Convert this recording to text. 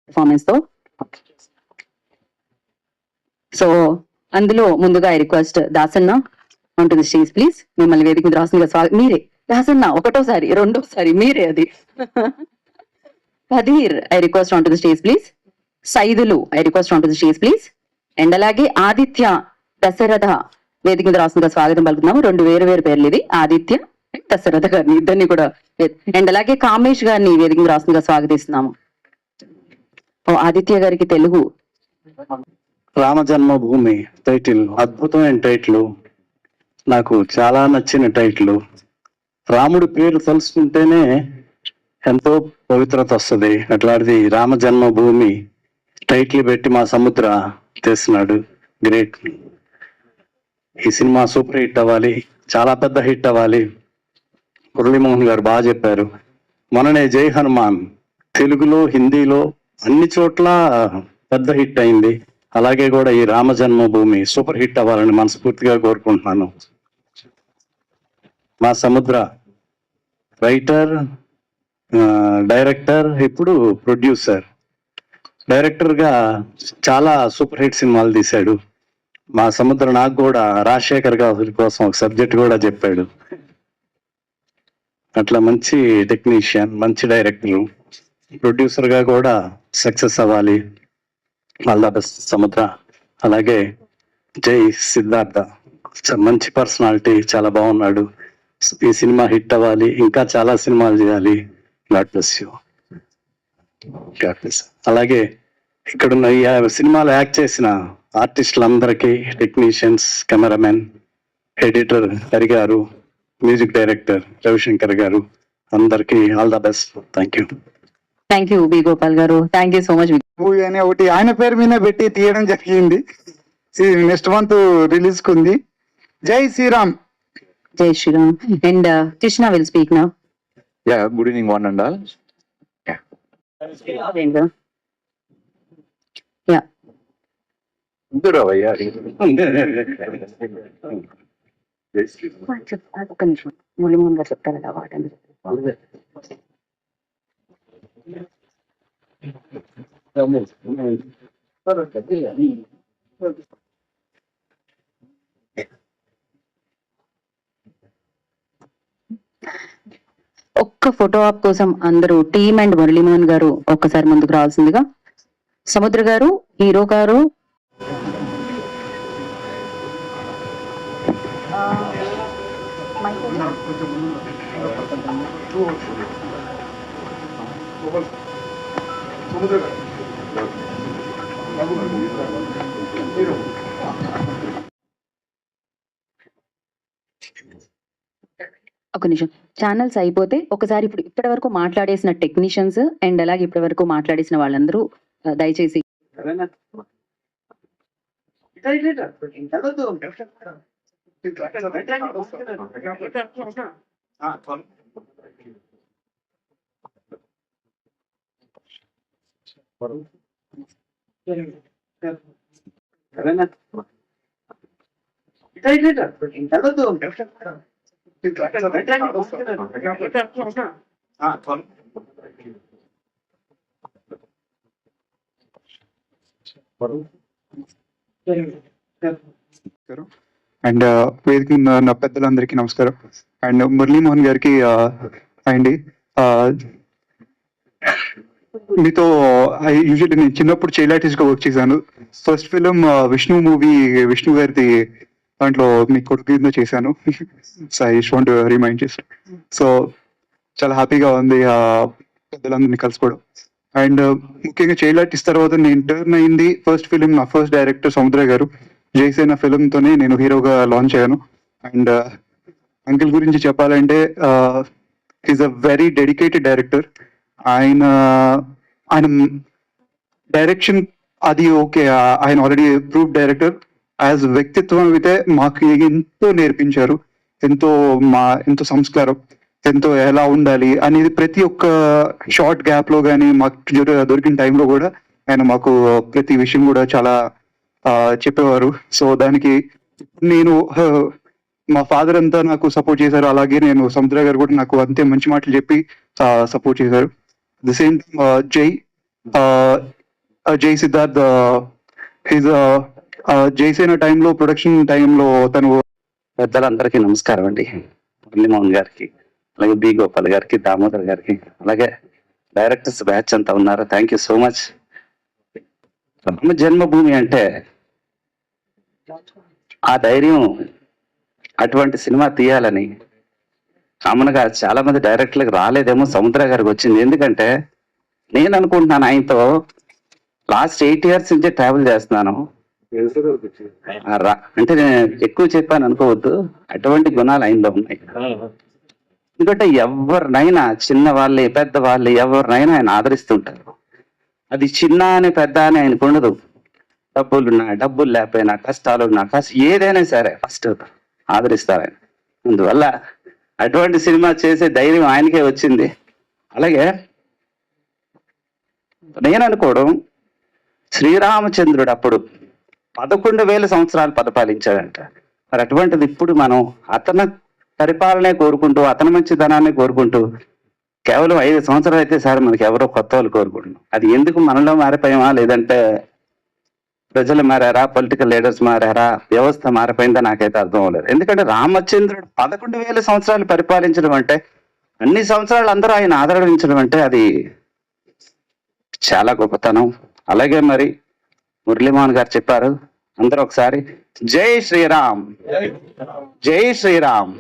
Performance తో. So అందులో ముందుగా I request Dasanna on to the stage please. మిమ్మల్ని వేదిక మీద రాసిందిగా స్వాగతం. మీరే దాసన్న, ఒకటోసారి రెండోసారి మీరే అది. Kadir I request on to the stage please. Saidulu I request on to the stage please. And అలాగే ఆదిత్య దశరథ వేదిక మీద రాసిందిగా స్వాగతం పలుకుతున్నాము. రెండు వేరు వేరు పేర్లు ఇది, ఆదిత్య అండ్ దశరథ గారిని ఇద్దరిని కూడా. అండ్ అలాగే కామేష్ గారిని వేదిక మీద రాసిందిగా స్వాగతిస్తున్నాము. ఆదిత్య గారికి తెలుగు రామ జన్మభూమి టైటిల్ అద్భుతమైన టైటిల్, నాకు చాలా నచ్చిన టైటిల్. రాముడి పేరు తలుసుకుంటేనే ఎంతో పవిత్రత వస్తుంది. అట్లాంటిది రామ జన్మభూమి టైటిల్ పెట్టి మా సముద్ర తెస్తున్నాడు. గ్రేట్. ఈ సినిమా సూపర్ హిట్ అవ్వాలి, చాలా పెద్ద హిట్ అవ్వాలి. మురళీమోహన్ గారు బాగా చెప్పారు. మొన్ననే జై హనుమాన్ తెలుగులో హిందీలో అన్ని చోట్ల పెద్ద హిట్ అయింది. అలాగే కూడా ఈ రామ జన్మభూమి సూపర్ హిట్ అవ్వాలని మనస్ఫూర్తిగా కోరుకుంటున్నాను. మా సముద్ర రైటర్, డైరెక్టర్, ఇప్పుడు ప్రొడ్యూసర్. డైరెక్టర్ గా చాలా సూపర్ హిట్ సినిమాలు తీశాడు. మా సముద్ర నాకు కూడా రాజశేఖర్ గారి కోసం ఒక సబ్జెక్ట్ కూడా చెప్పాడు. అట్లా మంచి టెక్నీషియన్, మంచి డైరెక్టర్. ప్రొడ్యూసర్ గా కూడా సక్సెస్ అవ్వాలి. ఆల్ ద బెస్ట్ సముద్ర. అలాగే జై సిద్ధార్థ, మంచి పర్సనాలిటీ, చాలా బాగున్నాడు. ఈ సినిమా హిట్ అవ్వాలి, ఇంకా చాలా సినిమాలు చేయాలి. God bless you. God bless. అలాగే ఇక్కడున్న ఈ సినిమాలో యాక్ట్ చేసిన ఆర్టిస్టులందరికీ, technicians, cameramen, editor Hari garu, music director Ravishankar garu, అందరికీ all the best. Thank you. Thank you B Gopal garu. Thank you so much. Movie అనే ఒకటి ఆయన పేరు మీద పెట్టి తీయడం జరిగింది. నెక్స్ట్ మంత్ రిలీజ్ కుంది. జై శ్రీరామ్. జై Shriram. And Krishna will speak now. Yeah, good evening one and all. Yeah. Duravaya. ఒక్క నిమిషం, మురళీమోహన్ గారు చెప్తారు కదా వాటని. ఒక్క ఫోటో ఆప్ కోసం అందరూ టీమ్ అండ్ మురళీమోహన్ గారు ఒక్కసారి ముందుకు రావాల్సిందిగా. సముద్ర గారు, హీరో గారు, ఒక నిమిషం. ఛానల్స్ అయిపోతే ఒకసారి ఇప్పుడు ఇప్పటి వరకు మాట్లాడేసిన టెక్నీషియన్స్ అండ్ అలాగే ఇప్పటి వరకు మాట్లాడేసిన వాళ్ళందరూ దయచేసి అండ్ వేదిక ఉన్న పెద్దలందరికీ నమస్కారం. అండ్ మురళీమోహన్ గారికి అండి, మీతో యూజువల్లీ నేను చిన్నప్పుడు చైల్డ్ ఆర్టిస్ట్ గా వర్క్ చేశాను. First film Vishnu movie, Vishnu గారిది, దాంట్లో మీ కొడుకు కింద చేశాను. So I just want to remind just. సో చాలా హ్యాపీగా ఉంది పెద్దలందరినీ కలుసుకోవడం. అండ్ ముఖ్యంగా చైల్డ్ ఆర్టిస్ట్ తర్వాత నేను టర్న్ అయింది ఫస్ట్ ఫిలిం, నా ఫస్ట్ డైరెక్టర్ సముద్ర గారు. జైసేన ఫిలిం తోనే నేను హీరోగా లాంచ్ అయ్యాను. అండ్ అంకిల్ గురించి చెప్పాలంటే is a very dedicated director. ఆయన డైరెక్షన్ అది ఓకే, ఆయన ఆల్రెడీ ప్రూఫ్ డైరెక్టర్. యాజ్ వ్యక్తిత్వం అయితే మాకు ఎంతో నేర్పించారు. ఎంతో సంస్కారం, ఎంతో ఎలా ఉండాలి అనేది ప్రతి ఒక్క షార్ట్ గ్యాప్ లో కానీ మాకు దొరికిన టైంలో కూడా ఆయన మాకు ప్రతి విషయం కూడా చాలా చెప్పేవారు. సో దానికి నేను మా ఫాదర్ అంతా నాకు సపోర్ట్ చేశారు. అలాగే నేను సముద్ర గారు కూడా నాకు అంతే మంచి మాటలు చెప్పి సపోర్ట్ చేశారు. ది సేమ్ టైం జై జై సిద్ధార్థ్ హిజ్ జైసేన టైంలో ప్రొడక్షన్ టైంలో తను పెద్దలందరికీ నమస్కారం అండి. మురళీమోహన్ గారికి, అలాగే బి గోపాల్ గారికి, దామోదర్ గారికి, అలాగే డైరెక్టర్స్ బ్యాచ్ అంతా ఉన్నారు. Thank you so much. Rama Janmabhoomi అంటే ఆ ధైర్యం, అటువంటి సినిమా తీయాలని కామన్గా చాలా మంది డైరెక్టర్లకు రాలేదేమో, సముద్ర గారికి వచ్చింది. ఎందుకంటే నేను అనుకుంటున్నాను ఆయనతో లాస్ట్ 8 years నుంచి ట్రావెల్ చేస్తున్నాను. అంటే నేను ఎక్కువ చెప్పాను అనుకోవద్దు, అటువంటి గుణాలు ఆయనలో ఉన్నాయి. ఎందుకంటే ఎవరినైనా, చిన్న వాళ్ళే పెద్ద వాళ్ళే, ఎవరినైనా ఆయన ఆదరిస్తుంటారు. అది చిన్న అని పెద్ద అని ఆయనకు ఉండదు. డబ్బులున్నా డబ్బులు లేకపోయినా, కష్టాలున్నా ఏదైనా సరే ఫస్ట్ ఆదరిస్తారు ఆయన. అందువల్ల అటువంటి సినిమా చేసే ధైర్యం ఆయనకే వచ్చింది. అలాగే నేను అనుకోవడం, శ్రీరామచంద్రుడు అప్పుడు 11,000 సంవత్సరాలు పరిపాలించాడంట. మరి అటువంటిది ఇప్పుడు మనం అతని పరిపాలనే కోరుకుంటూ, అతని మంచితనాన్ని కోరుకుంటూ, కేవలం 5 సంవత్సరాలు అయితే సార్ మనకి ఎవరో కొత్త వాళ్ళు కోరుకుంటున్నాం. అది ఎందుకు, మనలో మారిపోయామా, లేదంటే ప్రజలు మారారా, పొలిటికల్ లీడర్స్ మారారా, వ్యవస్థ మారిపోయిందా, నాకైతే అర్థం అవ్వలేదు. ఎందుకంటే రామచంద్రుడు 11,000 సంవత్సరాలు పరిపాలించడం అంటే, అన్ని సంవత్సరాలు అందరూ ఆయన ఆదరించడం అంటే అది చాలా గొప్పతనం. అలాగే మరి మురళీమోహన్ గారు చెప్పారు, అందరూ ఒకసారి జై శ్రీరామ్, జై శ్రీరామ్.